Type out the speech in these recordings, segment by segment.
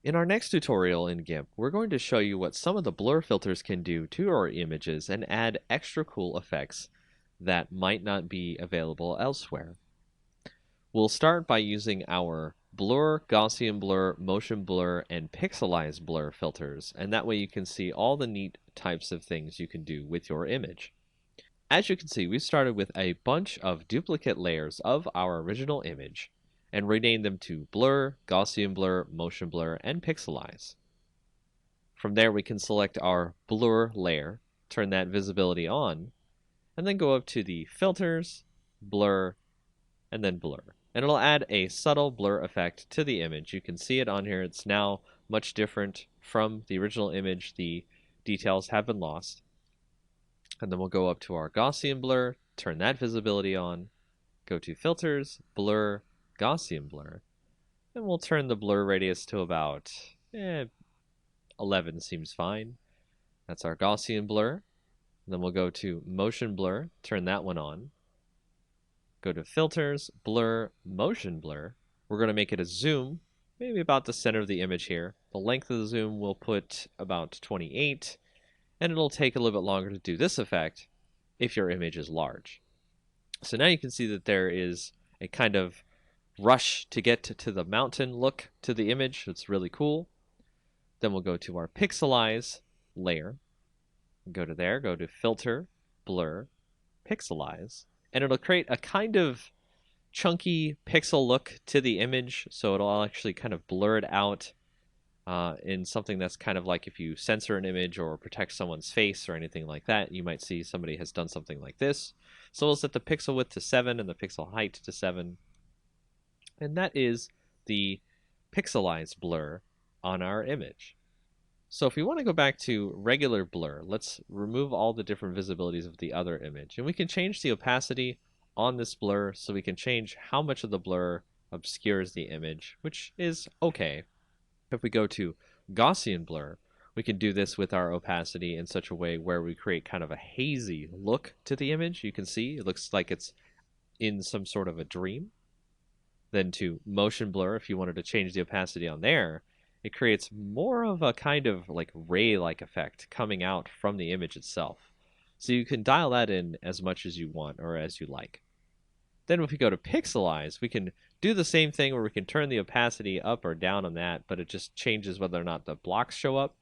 In our next tutorial in GIMP, we're going to show you what some of the blur filters can do to our images and add extra cool effects that might not be available elsewhere. We'll start by using our blur, Gaussian blur, motion blur, and Pixelize blur filters, and that way you can see all the neat types of things you can do with your image. As you can see, we started with a bunch of duplicate layers of our original image and renamed them to Blur, Gaussian Blur, Motion Blur, and Pixelize. From there, we can select our Blur layer, turn that visibility on, and then go up to the Filters, Blur, and then Blur. And it'll add a subtle blur effect to the image. You can see it on here. It's now much different from the original image. The details have been lost. And then we'll go up to our Gaussian blur, turn that visibility on, go to Filters, Blur, Gaussian blur, and we'll turn the blur radius to about 11 seems fine. That's our Gaussian blur. And then we'll go to Motion blur, turn that one on, go to Filters, Blur, Motion blur. We're going to make it a zoom, maybe about the center of the image here. The length of the zoom we'll put about 28, and it'll take a little bit longer to do this effect if your image is large. So now you can see that there is a kind of rush to get to the mountain look to the image. It's really cool. Then we'll go to our Pixelize layer. Go to there, go to Filter, Blur, Pixelize, and it'll create a kind of chunky pixel look to the image. So it'll actually kind of blur it out in something that's kind of like if you censor an image or protect someone's face or anything like that, you might see somebody has done something like this. So we'll set the pixel width to 7 and the pixel height to 7. And that is the Pixelize blur on our image. So if we want to go back to regular blur, let's remove all the different visibilities of the other image. And we can change the opacity on this blur so we can change how much of the blur obscures the image, which is okay. If we go to Gaussian blur, we can do this with our opacity in such a way where we create kind of a hazy look to the image. You can see it looks like it's in some sort of a dream. Then to motion blur, if you wanted to change the opacity on there, it creates more of a kind of like ray-like effect coming out from the image itself. So you can dial that in as much as you want or as you like. Then if we go to Pixelize, we can do the same thing where we can turn the opacity up or down on that, but it just changes whether or not the blocks show up.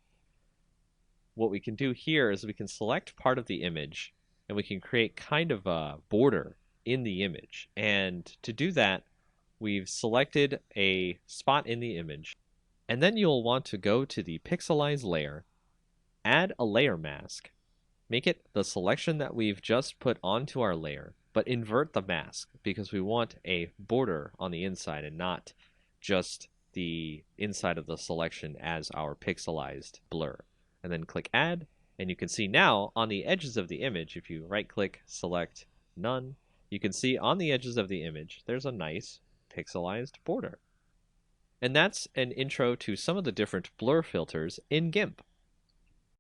What we can do here is we can select part of the image and we can create kind of a border in the image. And to do that, we've selected a spot in the image. And then you'll want to go to the Pixelize layer, add a layer mask, make it the selection that we've just put onto our layer, but invert the mask because we want a border on the inside and not just the inside of the selection as our pixelized blur. And then click Add, and you can see now on the edges of the image, if you right-click, select None, you can see on the edges of the image there's a nice pixelized border. And that's an intro to some of the different blur filters in GIMP.